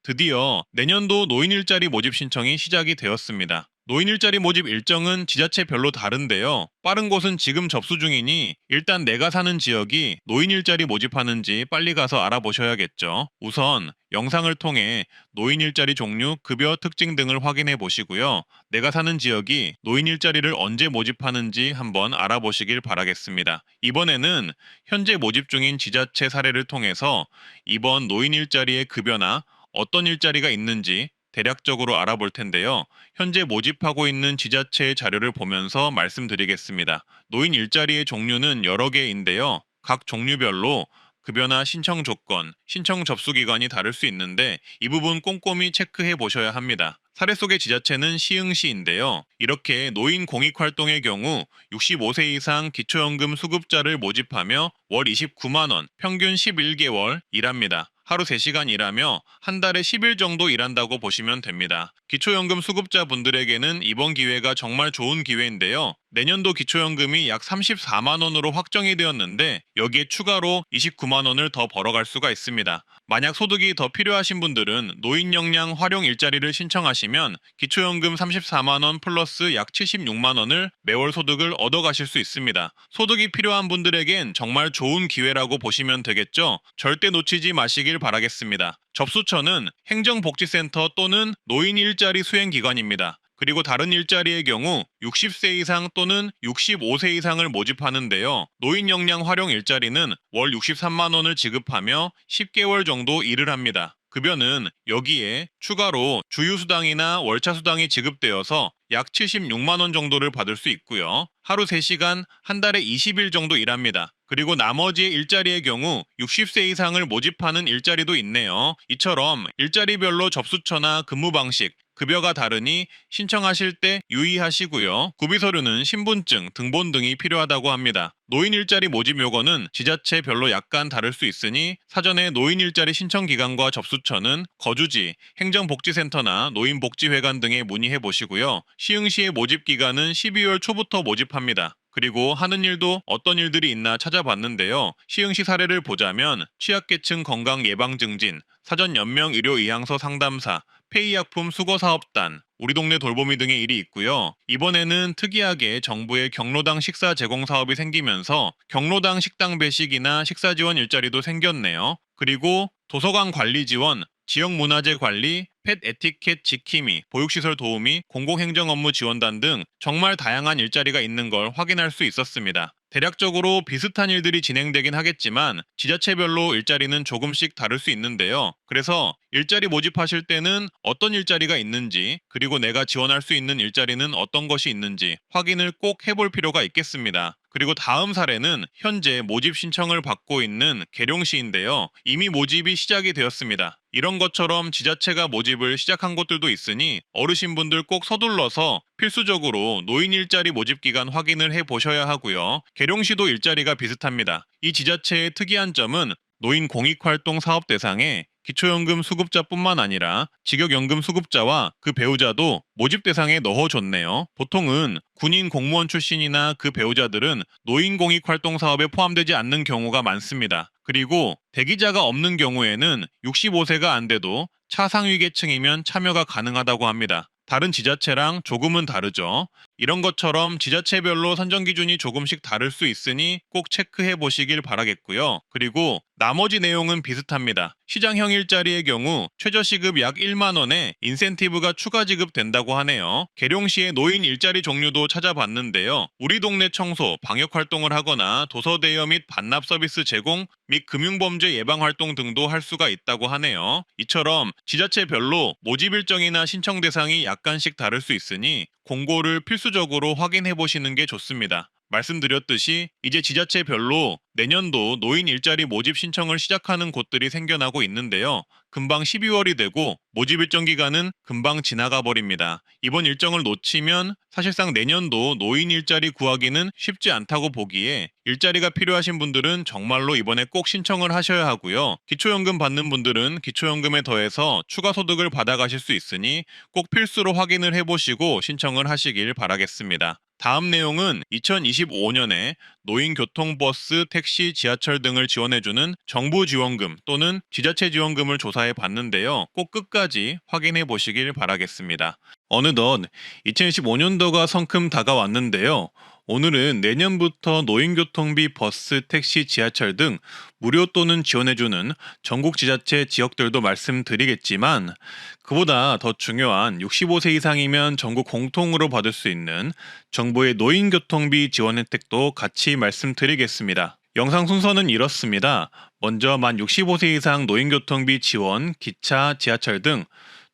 드디어 내년도 노인 일자리 모집 신청이 시작이 되었습니다. 노인 일자리 모집 일정은 지자체별로 다른데요. 빠른 곳은 지금 접수 중이니 일단 내가 사는 지역이 노인 일자리 모집하는지 빨리 가서 알아보셔야겠죠. 우선 영상을 통해 노인 일자리 종류, 급여 특징 등을 확인해 보시고요. 내가 사는 지역이 노인 일자리를 언제 모집하는지 한번 알아보시길 바라겠습니다. 이번에는 현재 모집 중인 지자체 사례를 통해서 이번 노인 일자리의 급여나 어떤 일자리가 있는지 대략적으로 알아볼 텐데요. 현재 모집하고 있는 지자체의 자료를 보면서 말씀드리겠습니다. 노인 일자리의 종류는 여러 개인데요. 각 종류별로 급여나 신청 조건, 신청 접수 기간이 다를 수 있는데 이 부분 꼼꼼히 체크해 보셔야 합니다. 사례 속의 지자체는 시흥시인데요. 이렇게 노인 공익활동의 경우 65세 이상 기초연금 수급자를 모집하며 월 29만원, 평균 11개월 일합니다. 하루 3시간 일하며 한 달에 10일 정도 일한다고 보시면 됩니다. 기초연금 수급자분들에게는 이번 기회가 정말 좋은 기회인데요. 내년도 기초연금이 약 34만 원으로 확정이 되었는데 여기에 추가로 29만 원을 더 벌어갈 수가 있습니다. 만약 소득이 더 필요하신 분들은 노인 역량 활용 일자리를 신청하시면 기초연금 34만 원 플러스 약 76만 원을 매월 소득을 얻어가실 수 있습니다. 소득이 필요한 분들에겐 정말 좋은 기회라고 보시면 되겠죠. 절대 놓치지 마시길 바라겠습니다. 접수처는 행정복지센터 또는 노인 일자리 수행기관입니다. 그리고 다른 일자리의 경우 60세 이상 또는 65세 이상을 모집하는데요. 노인 역량 활용 일자리는 월 63만 원을 지급하며 10개월 정도 일을 합니다. 급여는 여기에 추가로 주유수당이나 월차수당이 지급되어서 약 76만 원 정도를 받을 수 있고요. 하루 3시간, 한 달에 20일 정도 일합니다. 그리고 나머지의 일자리의 경우 60세 이상을 모집하는 일자리도 있네요. 이처럼 일자리별로 접수처나 근무 방식, 급여가 다르니 신청하실 때 유의하시고요. 구비서류는 신분증, 등본 등이 필요하다고 합니다. 노인 일자리 모집 요건은 지자체별로 약간 다를 수 있으니 사전에 노인 일자리 신청 기간과 접수처는 거주지, 행정복지센터나 노인복지회관 등에 문의해 보시고요. 시흥시의 모집 기간은 12월 초부터 모집합니다. 그리고 하는 일도 어떤 일들이 있나 찾아봤는데요. 시흥시 사례를 보자면 취약계층 건강 예방 증진, 사전 연명 의료 의향서 상담사, 폐의약품 수거사업단, 우리 동네 돌보미 등의 일이 있고요. 이번에는 특이하게 정부의 경로당 식사 제공 사업이 생기면서 경로당 식당 배식이나 식사 지원 일자리도 생겼네요. 그리고 도서관 관리 지원, 지역문화재 관리, 펫 에티켓 지킴이, 보육시설 도우미, 공공행정 업무 지원단 등 정말 다양한 일자리가 있는 걸 확인할 수 있었습니다. 대략적으로 비슷한 일들이 진행되긴 하겠지만 지자체별로 일자리는 조금씩 다를 수 있는데요. 그래서 일자리 모집하실 때는 어떤 일자리가 있는지 그리고 내가 지원할 수 있는 일자리는 어떤 것이 있는지 확인을 꼭 해볼 필요가 있겠습니다. 그리고 다음 사례는 현재 모집 신청을 받고 있는 계룡시인데요. 이미 모집이 시작이 되었습니다. 이런 것처럼 지자체가 모집을 시작한 곳들도 있으니 어르신분들 꼭 서둘러서 필수적으로 노인 일자리 모집 기간 확인을 해 보셔야 하고요. 계룡시도 일자리가 비슷합니다. 이 지자체의 특이한 점은 노인 공익활동 사업 대상에 기초연금 수급자뿐만 아니라 직역연금 수급자와 그 배우자도 모집 대상에 넣어줬네요. 보통은 군인 공무원 출신이나 그 배우자들은 노인 공익활동 사업에 포함되지 않는 경우가 많습니다. 그리고 대기자가 없는 경우에는 65세가 안 돼도 차상위 계층이면 참여가 가능하다고 합니다. 다른 지자체랑 조금은 다르죠. 이런 것처럼 지자체별로 선정 기준이 조금씩 다를 수 있으니 꼭 체크해 보시길 바라겠고요. 그리고 나머지 내용은 비슷합니다. 시장형 일자리의 경우 최저시급 약 1만 원에 인센티브가 추가 지급된다고 하네요. 계룡시의 노인 일자리 종류도 찾아봤는데요. 우리 동네 청소, 방역 활동을 하거나 도서 대여 및 반납 서비스 제공 및 금융범죄 예방 활동 등도 할 수가 있다고 하네요. 이처럼 지자체별로 모집 일정이나 신청 대상이 약간씩 다를 수 있으니 공고를 필수적으로 확인해 보시는 게 좋습니다. 말씀드렸듯이 이제 지자체별로 내년도 노인 일자리 모집 신청을 시작하는 곳들이 생겨나고 있는데요. 금방 12월이 되고 모집 일정 기간은 금방 지나가 버립니다. 이번 일정을 놓치면 사실상 내년도 노인 일자리 구하기는 쉽지 않다고 보기에 일자리가 필요하신 분들은 정말로 이번에 꼭 신청을 하셔야 하고요. 기초연금 받는 분들은 기초연금에 더해서 추가 소득을 받아가실 수 있으니 꼭 필수로 확인을 해보시고 신청을 하시길 바라겠습니다. 다음 내용은 2025년에 노인교통버스, 택시, 지하철 등을 지원해주는 정부 지원금 또는 지자체 지원금을 조사해 봤는데요. 꼭 끝까지 확인해 보시길 바라겠습니다. 어느덧 2025년도가 성큼 다가왔는데요. 오늘은 내년부터 노인교통비 버스, 택시, 지하철 등 무료 또는 지원해주는 전국 지자체 지역들도 말씀드리겠지만 그보다 더 중요한 65세 이상이면 전국 공통으로 받을 수 있는 정부의 노인교통비 지원 혜택도 같이 말씀드리겠습니다. 영상 순서는 이렇습니다. 먼저 만 65세 이상 노인교통비 지원, 기차, 지하철 등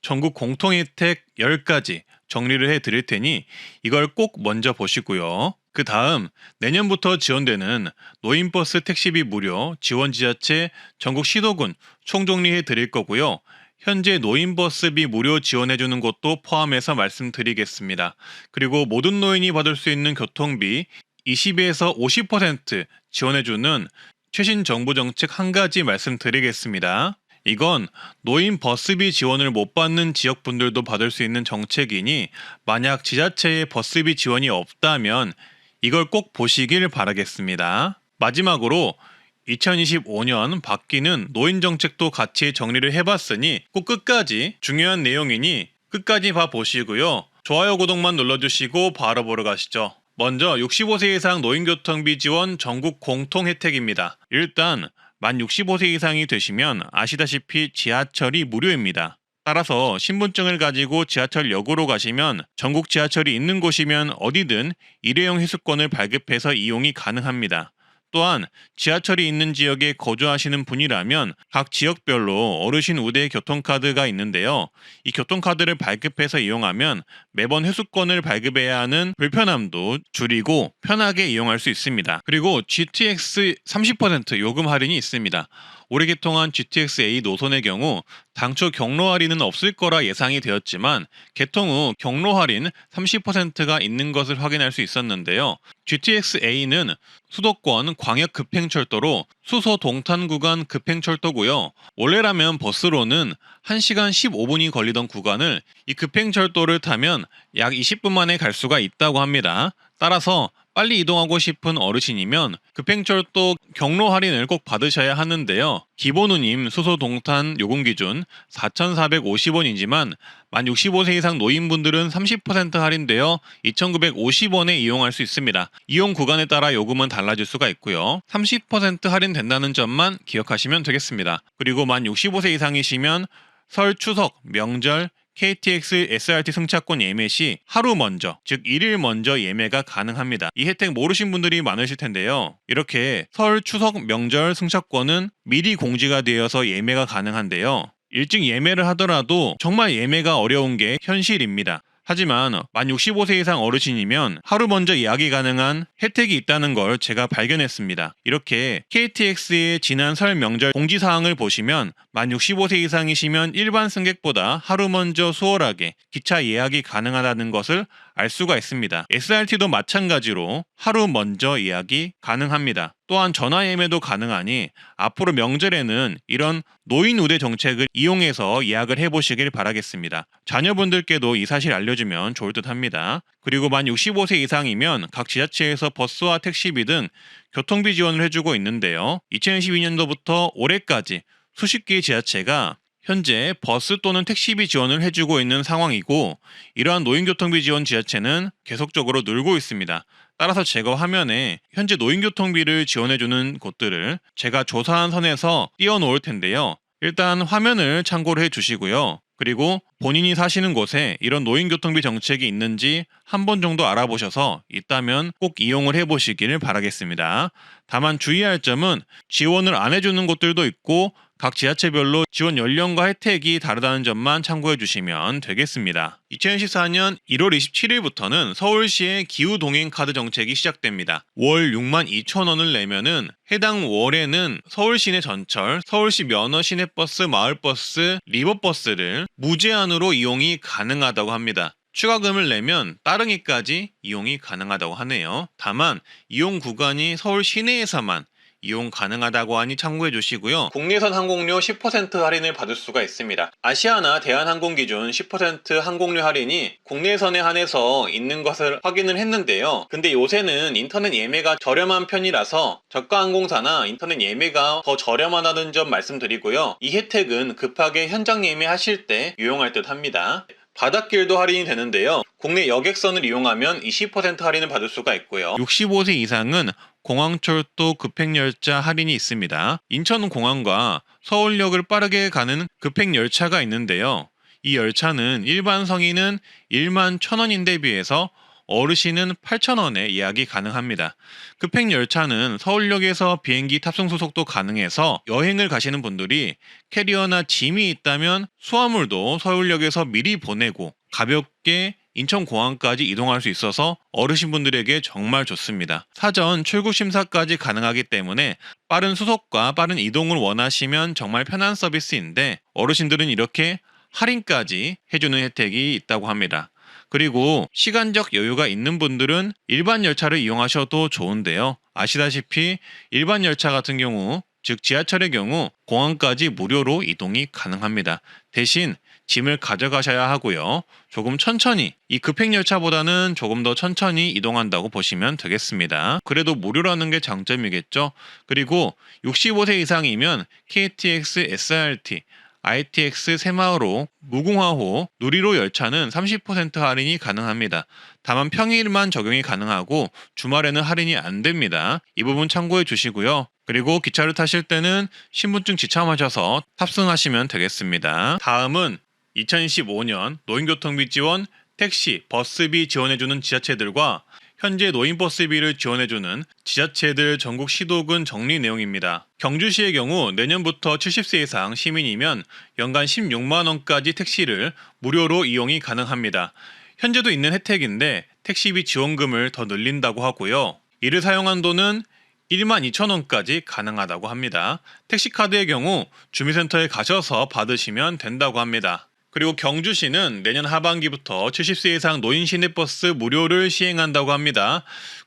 전국 공통 혜택 10가지 정리를 해 드릴 테니 이걸 꼭 먼저 보시고요. 그 다음 내년부터 지원되는 노인버스 택시비 무료, 지원 지자체, 전국 시도군 총정리해 드릴 거고요. 현재 노인버스비 무료 지원해주는 곳도 포함해서 말씀드리겠습니다. 그리고 모든 노인이 받을 수 있는 교통비 20에서 50% 지원해주는 최신 정부 정책 한 가지 말씀드리겠습니다. 이건 노인 버스비 지원을 못 받는 지역분들도 받을 수 있는 정책이니 만약 지자체에 버스비 지원이 없다면 이걸 꼭 보시길 바라겠습니다. 마지막으로 2025년 바뀌는 노인 정책도 같이 정리를 해봤으니 꼭 끝까지 중요한 내용이니 끝까지 봐보시고요. 좋아요, 구독만 눌러주시고 바로 보러 가시죠. 먼저 65세 이상 노인교통비 지원 전국 공통 혜택입니다. 일단 만 65세 이상이 되시면 아시다시피 지하철이 무료입니다. 따라서 신분증을 가지고 지하철역으로 가시면 전국 지하철이 있는 곳이면 어디든 일회용 회수권을 발급해서 이용이 가능합니다. 또한 지하철이 있는 지역에 거주하시는 분이라면 각 지역별로 어르신 우대 교통카드가 있는데요. 이 교통카드를 발급해서 이용하면 매번 회수권을 발급해야 하는 불편함도 줄이고 편하게 이용할 수 있습니다. 그리고 GTX 30% 요금 할인이 있습니다. 올해 개통한 GTX-A 노선의 경우 당초 경로 할인은 없을 거라 예상이 되었지만 개통 후 경로 할인 30%가 있는 것을 확인할 수 있었는데요. GTX-A는 수도권 광역 급행철도로 수소 동탄 구간 급행철도고요. 원래라면 버스로는 1시간 15분이 걸리던 구간을 이 급행철도를 타면 약 20분 만에 갈 수가 있다고 합니다. 따라서 빨리 이동하고 싶은 어르신이면 급행철도 경로 할인을 꼭 받으셔야 하는데요. 기본 운임 수소 동탄 요금 기준 4,450원이지만 만 65세 이상 노인분들은 30% 할인되어 2,950원에 이용할 수 있습니다. 이용 구간에 따라 요금은 달라질 수가 있고요. 30% 할인된다는 점만 기억하시면 되겠습니다. 그리고 만 65세 이상이시면 설, 추석, 명절, KTX, SRT 승차권 예매 시 하루 먼저, 즉 1일 먼저 예매가 가능합니다. 이 혜택 모르신 분들이 많으실 텐데요. 이렇게 설, 추석, 명절 승차권은 미리 공지가 되어서 예매가 가능한데요. 일찍 예매를 하더라도 정말 예매가 어려운 게 현실입니다. 하지만 만 65세 이상 어르신이면 하루 먼저 예약이 가능한 혜택이 있다는 걸 제가 발견했습니다. 이렇게 KTX의 지난 설 명절 공지사항을 보시면 만 65세 이상이시면 일반 승객보다 하루 먼저 수월하게 기차 예약이 가능하다는 것을 알 수가 있습니다. SRT도 마찬가지로 하루 먼저 예약이 가능합니다. 또한 전화 예매도 가능하니 앞으로 명절에는 이런 노인 우대 정책을 이용해서 예약을 해보시길 바라겠습니다. 자녀분들께도 이 사실 알려주면 좋을 듯 합니다. 그리고 만 65세 이상이면 각 지자체에서 버스와 택시비 등 교통비 지원을 해주고 있는데요. 2012년도부터 올해까지 수십 개의 지자체가 현재 버스 또는 택시비 지원을 해주고 있는 상황이고 이러한 노인교통비 지원 지자체는 계속적으로 늘고 있습니다. 따라서 제가 화면에 현재 노인교통비를 지원해주는 곳들을 제가 조사한 선에서 띄워놓을 텐데요. 일단 화면을 참고를 해주시고요. 그리고 본인이 사시는 곳에 이런 노인교통비 정책이 있는지 한 번 정도 알아보셔서 있다면 꼭 이용을 해보시기를 바라겠습니다. 다만 주의할 점은 지원을 안 해주는 곳들도 있고 각 지자체별로 지원 연령과 혜택이 다르다는 점만 참고해 주시면 되겠습니다. 2014년 1월 27일부터는 서울시의 기후동행카드 정책이 시작됩니다. 월 62,000원을 내면은 해당 월에는 서울시 내 전철, 서울시 면허 시내버스, 마을버스, 리버버스를 무제한으로 이용이 가능하다고 합니다. 추가금을 내면 따릉이까지 이용이 가능하다고 하네요. 다만 이용 구간이 서울 시내에서만 이용 가능하다고 하니 참고해 주시고요. 국내선 항공료 10% 할인을 받을 수가 있습니다. 아시아나 대한항공 기준 10% 항공료 할인이 국내선에 한해서 있는 것을 확인을 했는데요. 근데 요새는 인터넷 예매가 저렴한 편이라서 저가 항공사나 인터넷 예매가 더 저렴하다는 점 말씀드리고요. 이 혜택은 급하게 현장 예매하실 때 유용할 듯 합니다. 바닷길도 할인이 되는데요. 국내 여객선을 이용하면 20% 할인을 받을 수가 있고요. 65세 이상은 공항철도 급행열차 할인이 있습니다. 인천공항과 서울역을 빠르게 가는 급행열차가 있는데요. 이 열차는 일반 성인은 1만 1,000원인데 비해서 어르신은 8,000원에 예약이 가능합니다. 급행열차는 서울역에서 비행기 탑승 소속도 가능해서 여행을 가시는 분들이 캐리어나 짐이 있다면 수화물도 서울역에서 미리 보내고 가볍게 인천공항까지 이동할 수 있어서 어르신분들에게 정말 좋습니다. 사전 출국 심사까지 가능하기 때문에 빠른 수속과 빠른 이동을 원하시면 정말 편한 서비스인데 어르신들은 이렇게 할인까지 해주는 혜택이 있다고 합니다. 그리고 시간적 여유가 있는 분들은 일반 열차를 이용하셔도 좋은데요. 아시다시피 일반 열차 같은 경우, 즉 지하철의 경우 공항까지 무료로 이동이 가능합니다. 대신 짐을 가져가셔야 하고요. 조금 천천히, 이 급행열차보다는 조금 더 천천히 이동한다고 보시면 되겠습니다. 그래도 무료라는 게 장점이겠죠. 그리고 65세 이상이면 KTX, SRT, ITX 새마을호, 무궁화호, 누리호 열차는 30% 할인이 가능합니다. 다만 평일만 적용이 가능하고 주말에는 할인이 안 됩니다. 이 부분 참고해 주시고요. 그리고 기차를 타실 때는 신분증 지참하셔서 탑승하시면 되겠습니다. 다음은 2015년 노인교통비 지원, 택시, 버스비 지원해주는 지자체들과 현재 노인버스비를 지원해주는 지자체들 전국 시도군 정리 내용입니다. 경주시의 경우 내년부터 70세 이상 시민이면 연간 16만원까지 택시를 무료로 이용이 가능합니다. 현재도 있는 혜택인데 택시비 지원금을 더 늘린다고 하고요. 이를 사용한 돈은 12,000원까지 가능하다고 합니다. 택시카드의 경우 주민센터에 가셔서 받으시면 된다고 합니다. 그리고 경주시는 내년 하반기부터 70세 이상 노인 시내버스 무료를 시행한다고 합니다.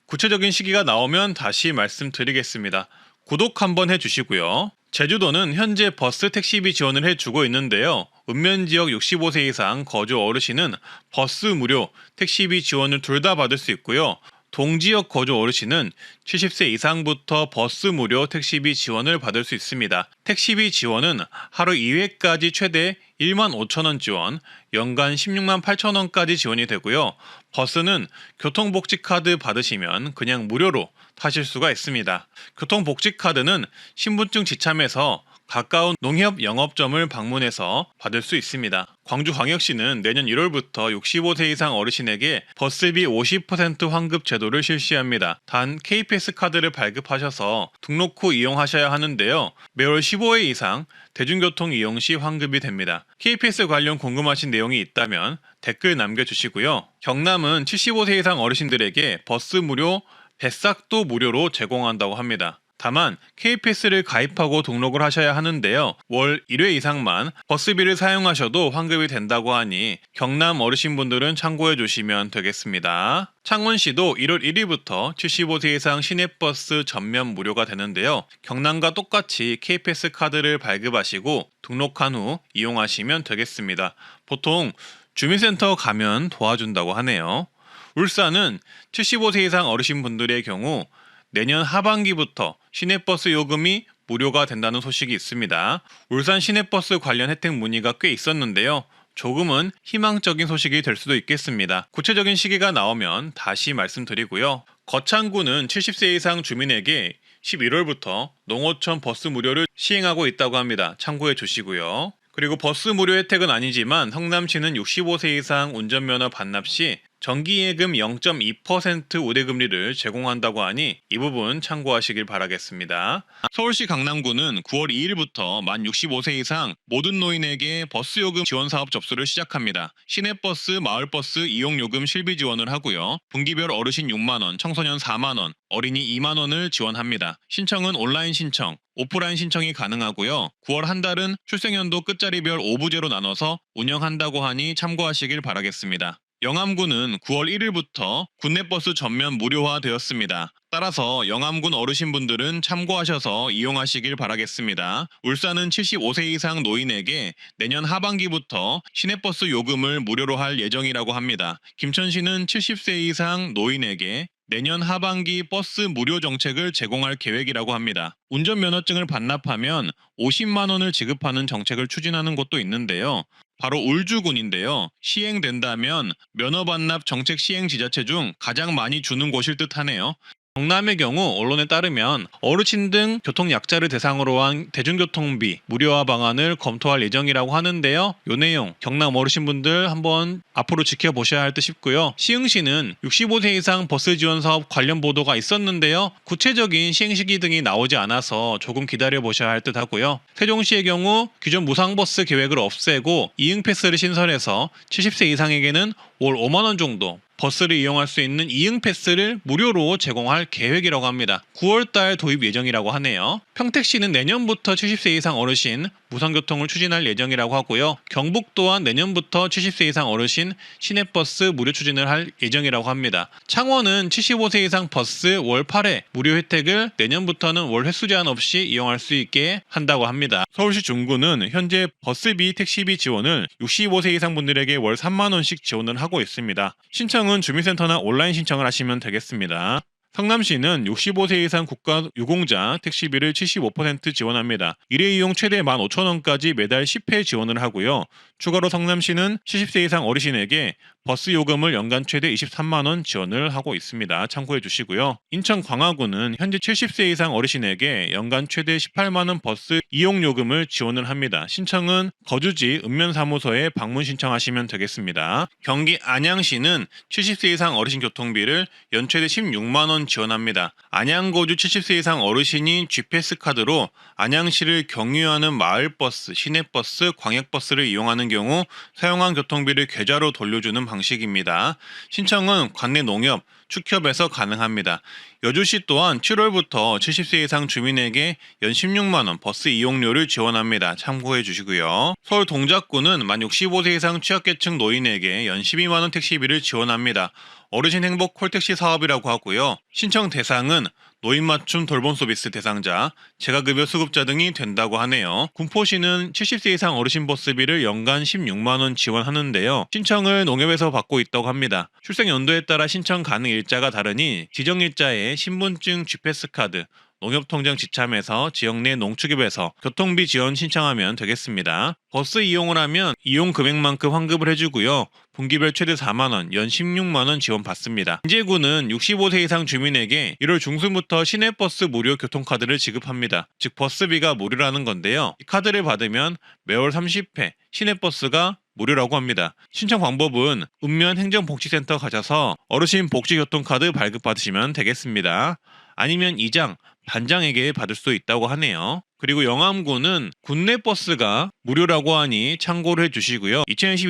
구체적인 시기가 나오면 다시 말씀드리겠습니다. 구독 한번 해주시고요. 제주도는 현재 버스 택시비 지원을 해주고 있는데요. 읍면지역 65세 이상 거주 어르신은 버스 무료, 택시비 지원을 둘 다 받을 수 있고요. 동지역 거주 어르신은 70세 이상부터 버스 무료 택시비 지원을 받을 수 있습니다. 택시비 지원은 하루 2회까지 최대 15,000원 지원, 연간 168,000원까지 지원이 되고요. 버스는 교통복지카드 받으시면 그냥 무료로 타실 수가 있습니다. 교통복지카드는 신분증 지참해서 가까운 농협 영업점을 방문해서 받을 수 있습니다. 광주광역시는 내년 1월부터 65세 이상 어르신에게 버스비 50% 환급 제도를 실시합니다. 단 KPS 카드를 발급하셔서 등록 후 이용하셔야 하는데요. 매월 15회 이상 대중교통 이용 시 환급이 됩니다. KPS 관련 궁금하신 내용이 있다면 댓글 남겨주시고요. 경남은 75세 이상 어르신들에게 버스 무료, 뱃삭도 무료로 제공한다고 합니다. 다만 KPS를 가입하고 등록을 하셔야 하는데요. 월 1회 이상만 버스비를 사용하셔도 환급이 된다고 하니 경남 어르신분들은 참고해 주시면 되겠습니다. 창원시도 1월 1일부터 75세 이상 시내버스 전면 무료가 되는데요. 경남과 똑같이 KPS 카드를 발급하시고 등록한 후 이용하시면 되겠습니다. 보통 주민센터 가면 도와준다고 하네요. 울산은 75세 이상 어르신분들의 경우 내년 하반기부터 시내버스 요금이 무료가 된다는 소식이 있습니다. 울산 시내버스 관련 혜택 문의가 꽤 있었는데요. 조금은 희망적인 소식이 될 수도 있겠습니다. 구체적인 시기가 나오면 다시 말씀드리고요. 거창구는 70세 이상 주민에게 11월부터 농어촌 버스 무료를 시행하고 있다고 합니다. 참고해 주시고요. 그리고 버스 무료 혜택은 아니지만 성남시는 65세 이상 운전면허 반납 시 정기예금 0.2% 우대금리를 제공한다고 하니 이 부분 참고하시길 바라겠습니다. 서울시 강남구는 9월 2일부터 만 65세 이상 모든 노인에게 버스요금 지원사업 접수를 시작합니다. 시내버스, 마을버스 이용요금 실비 지원을 하고요. 분기별 어르신 6만원, 청소년 4만원, 어린이 2만원을 지원합니다. 신청은 온라인 신청, 오프라인 신청이 가능하고요. 9월 한 달은 출생연도 끝자리별 5부제로 나눠서 운영한다고 하니 참고하시길 바라겠습니다. 영암군은 9월 1일부터 국내버스 전면 무료화되었습니다. 따라서 영암군 어르신분들은 참고하셔서 이용하시길 바라겠습니다. 울산은 75세 이상 노인에게 내년 하반기부터 시내버스 요금을 무료로 할 예정이라고 합니다. 김천시는 70세 이상 노인에게 내년 하반기 버스 무료 정책을 제공할 계획이라고 합니다. 운전면허증을 반납하면 50만 원을 지급하는 정책을 추진하는 곳도 있는데요. 바로 울주군인데요. 시행된다면 면허 반납 정책 시행 지자체 중 가장 많이 주는 곳일 듯하네요. 경남의 경우 언론에 따르면 어르신 등 교통약자를 대상으로 한 대중교통비 무료화 방안을 검토할 예정이라고 하는데요. 요 내용 경남 어르신분들 한번 앞으로 지켜보셔야 할 듯 싶고요. 시흥시는 65세 이상 버스 지원 사업 관련 보도가 있었는데요. 구체적인 시행 시기 등이 나오지 않아서 조금 기다려 보셔야 할 듯 하고요. 세종시의 경우 기존 무상버스 계획을 없애고 이응패스를 신설해서 70세 이상에게는 월 5만 원 정도 버스를 이용할 수 있는 이응패스를 무료로 제공할 계획이라고 합니다. 9월달 도입 예정이라고 하네요. 평택시는 내년부터 70세 이상 어르신 무상교통을 추진할 예정이라고 하고요. 경북 또한 내년부터 70세 이상 어르신 시내버스 무료 추진을 할 예정이라고 합니다. 창원은 75세 이상 버스 월 8회 무료 혜택을 내년부터는 월 횟수 제한 없이 이용할 수 있게 한다고 합니다. 서울시 중구는 현재 버스비, 택시비 지원을 65세 이상 분들에게 월 3만 원씩 지원을 하고 있습니다. 신청은 주민센터나 온라인 신청을 하시면 되겠습니다. 성남시는 65세 이상 국가 유공자 택시비를 75% 지원합니다. 일회이용 최대 15,000원까지 매달 10회 지원을 하고요. 추가로 성남시는 70세 이상 어르신에게 버스 요금을 연간 최대 23만 원 지원을 하고 있습니다. 참고해 주시고요. 인천 광화군은 현재 70세 이상 어르신에게 연간 최대 18만 원 버스 이용 요금을 지원을 합니다. 신청은 거주지 읍면사무소에 방문 신청하시면 되겠습니다. 경기 안양시는 70세 이상 어르신 교통비를 연 최대 16만 원 지원합니다. 안양 거주 70세 이상 어르신이 GPS 카드로 안양시를 경유하는 마을버스, 시내버스, 광역버스를 이용하는 경우 사용한 교통비를 계좌로 돌려주는 방식입니다. 신청은 관내 농협, 축협에서 가능합니다. 여주시 또한 7월부터 70세 이상 주민에게 연 16만 원 버스 이용료를 지원합니다. 참고해 주시고요. 서울 동작구는 만 65세 이상 취약계층 노인에게 연 12만 원 택시비를 지원합니다. 어르신 행복 콜택시 사업이라고 하고요. 신청 대상은 노인 맞춤 돌봄 서비스 대상자, 재가급여 수급자 등이 된다고 하네요. 군포시는 70세 이상 어르신 버스비를 연간 16만 원 지원하는데요. 신청을 농협에서 받고 있다고 합니다. 출생 연도에 따라 신청 가능 일자가 다르니 지정 일자에 신분증, GPS 카드, 농협통장 지참해서 지역 내 농축협에서 교통비 지원 신청하면 되겠습니다. 버스 이용을 하면 이용 금액만큼 환급을 해주고요. 분기별 최대 4만원, 연 16만원 지원받습니다. 인제구는 65세 이상 주민에게 1월 중순부터 시내버스 무료 교통카드를 지급합니다. 즉 버스비가 무료라는 건데요. 이 카드를 받으면 매월 30회 시내버스가 무료라고 합니다. 신청 방법은 읍면 행정복지센터 가셔서 어르신 복지교통카드 발급받으시면 되겠습니다. 아니면 이장, 반장에게 받을 수 있다고 하네요. 그리고 영암구는 국내 버스가 무료라고 하니 참고를 해주시고요.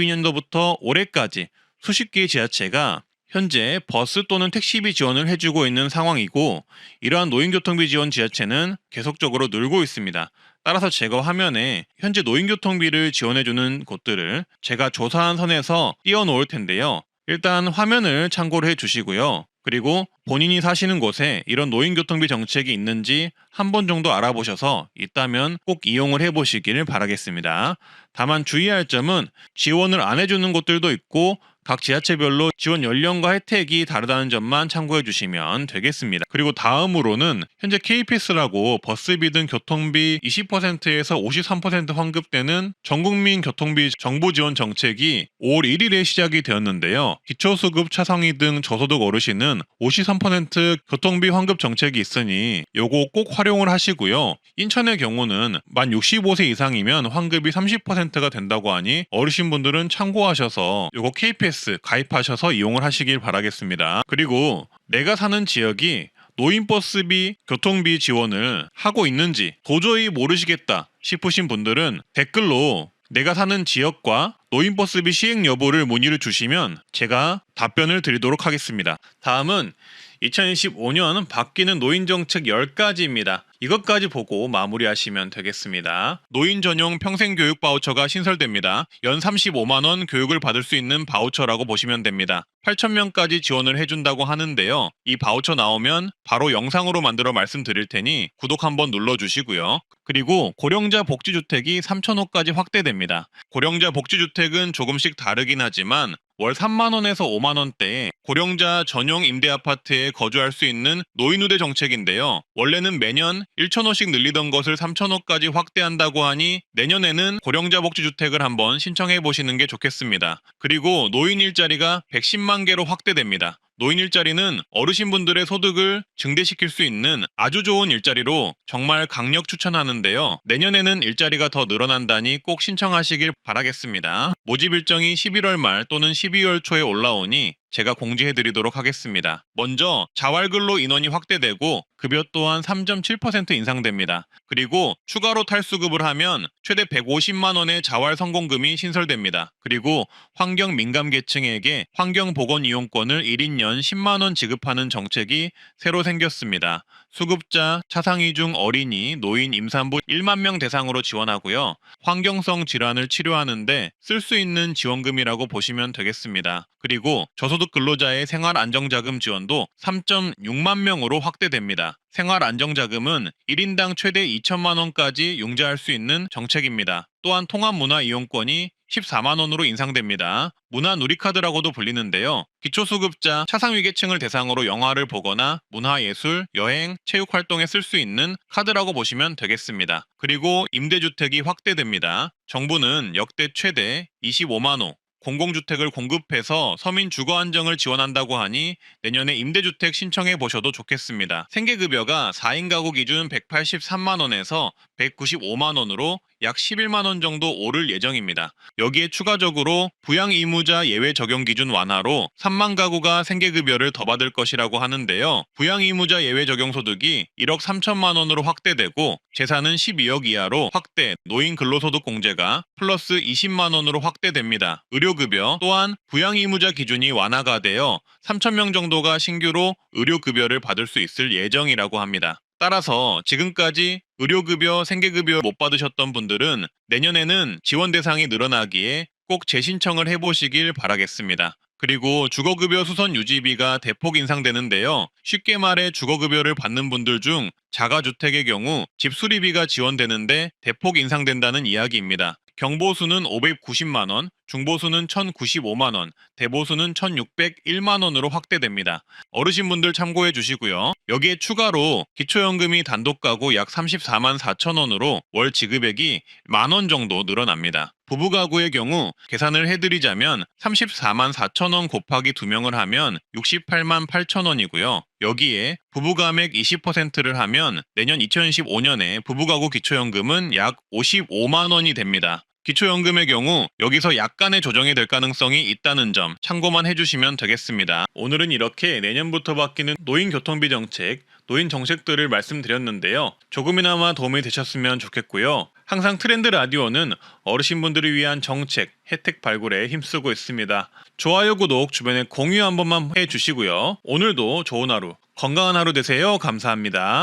2012년도부터 올해까지 수십 개의 지자체가 현재 버스 또는 택시비 지원을 해주고 있는 상황이고 이러한 노인교통비 지원 지자체는 계속적으로 늘고 있습니다. 따라서 제가 화면에 현재 노인교통비를 지원해주는 곳들을 제가 조사한 선에서 띄워놓을 텐데요. 일단 화면을 참고를 해주시고요. 그리고 본인이 사시는 곳에 이런 노인교통비 정책이 있는지 한 번 정도 알아보셔서 있다면 꼭 이용을 해보시기를 바라겠습니다. 다만 주의할 점은 지원을 안 해주는 곳들도 있고 각 지자체별로 지원 연령과 혜택이 다르다는 점만 참고해 주시면 되겠습니다. 그리고 다음으로는 현재 KPS라고 버스비 등 교통비 20%에서 53% 환급되는 전국민 교통비 정부 지원 정책이 5월 1일에 시작이 되었는데요. 기초수급 차상위 등 저소득 어르신은 53% 교통비 환급 정책이 있으니 요거 꼭 활용을 하시고요. 인천의 경우는 만 65세 이상이면 환급이 30%가 된다고 하니 어르신분들은 참고하셔서 요거 KPS 가입하셔서 이용을 하시길 바라겠습니다. 그리고 내가 사는 지역이 노인버스비, 교통비 지원을 하고 있는지 도저히 모르시겠다 싶으신 분들은 댓글로 내가 사는 지역과 노인버스비 시행 여부를 문의를 주시면 제가 답변을 드리도록 하겠습니다. 다음은 2025년 바뀌는 노인 정책 10가지입니다. 이것까지 보고 마무리하시면 되겠습니다. 노인 전용 평생 교육 바우처가 신설됩니다. 연 35만 원 교육을 받을 수 있는 바우처라고 보시면 됩니다. 8,000명까지 지원을 해준다고 하는데요. 이 바우처 나오면 바로 영상으로 만들어 말씀드릴 테니 구독 한번 눌러주시고요. 그리고 고령자 복지주택이 3,000호까지 확대됩니다. 고령자 복지주택은 조금씩 다르긴 하지만 월 3만원에서 5만원대에 고령자 전용 임대아파트에 거주할 수 있는 노인우대 정책인데요. 원래는 매년 1,000호씩 늘리던 것을 3,000호까지 확대한다고 하니 내년에는 고령자 복지주택을 한번 신청해 보시는 게 좋겠습니다. 그리고 노인 일자리가 110만 개로 확대됩니다. 노인 일자리는 어르신분들의 소득을 증대시킬 수 있는 아주 좋은 일자리로 정말 강력 추천하는데요. 내년에는 일자리가 더 늘어난다니 꼭 신청하시길 바라겠습니다. 모집 일정이 11월 말 또는 12월 초에 올라오니 제가 공지해드리도록 하겠습니다. 먼저 자활근로 인원이 확대되고 급여 또한 3.7% 인상됩니다. 그리고 추가로 탈수급을 하면 최대 150만 원의 자활 성공금이 신설됩니다. 그리고 환경 민감 계층에게 환경보건 이용권을 1인 연 10만 원 지급하는 정책이 새로 생겼습니다. 수급자, 차상위 중 어린이, 노인, 임산부 1만 명 대상으로 지원하고요. 환경성 질환을 치료하는데 쓸 수 있는 지원금이라고 보시면 되겠습니다. 그리고 저소득 근로자의 생활안정자금 지원도 3.6만 명으로 확대됩니다. 생활안정자금은 1인당 최대 2천만 원까지 융자할 수 있는 정책입니다. 또한 통합문화이용권이 14만 원으로 인상됩니다. 문화누리카드라고도 불리는데요. 기초수급자, 차상위계층을 대상으로 영화를 보거나 문화예술, 여행, 체육활동에 쓸 수 있는 카드라고 보시면 되겠습니다. 그리고 임대주택이 확대됩니다. 정부는 역대 최대 25만 호, 공공주택을 공급해서 서민 주거 안정을 지원한다고 하니 내년에 임대주택 신청해 보셔도 좋겠습니다. 생계급여가 4인 가구 기준 183만 원에서 195만 원으로 약 11만 원 정도 오를 예정입니다. 여기에 추가적으로 부양 의무자 예외 적용 기준 완화로 3만 가구가 생계급여를 더 받을 것이라고 하는데요. 부양 의무자 예외 적용 소득이 1억 3천만 원으로 확대되고 재산은 12억 이하로 확대, 노인 근로소득 공제가 플러스 20만 원으로 확대됩니다. 의료급여 또한 부양 의무자 기준이 완화가 되어 3천 명 정도가 신규로 의료급여를 받을 수 있을 예정이라고 합니다. 따라서 지금까지 의료급여, 생계급여 못 받으셨던 분들은 내년에는 지원 대상이 늘어나기에 꼭 재신청을 해보시길 바라겠습니다. 그리고 주거급여 수선 유지비가 대폭 인상되는데요. 쉽게 말해 주거급여를 받는 분들 중 자가주택의 경우 집 수리비가 지원되는데 대폭 인상된다는 이야기입니다. 경보수는 590만 원, 중보수는 1,095만 원, 대보수는 1,601만 원으로 확대됩니다. 어르신분들 참고해 주시고요. 여기에 추가로 기초연금이 단독가구 약 34만 4천 원으로 월 지급액이 만 원 정도 늘어납니다. 부부가구의 경우 계산을 해드리자면 34만 4천 원 곱하기 2명을 하면 68만 8천 원이고요. 여기에 부부가액 20%를 하면 내년 2015년에 부부가구 기초연금은 약 55만 원이 됩니다. 기초연금의 경우 여기서 약간의 조정이 될 가능성이 있다는 점 참고만 해주시면 되겠습니다. 오늘은 이렇게 내년부터 바뀌는 노인교통비 정책, 노인 정책들을 말씀드렸는데요. 조금이나마 도움이 되셨으면 좋겠고요. 항상 트렌드 라디오는 어르신분들을 위한 정책, 혜택 발굴에 힘쓰고 있습니다. 좋아요, 구독, 주변에 공유 한 번만 해주시고요. 오늘도 좋은 하루, 건강한 하루 되세요. 감사합니다.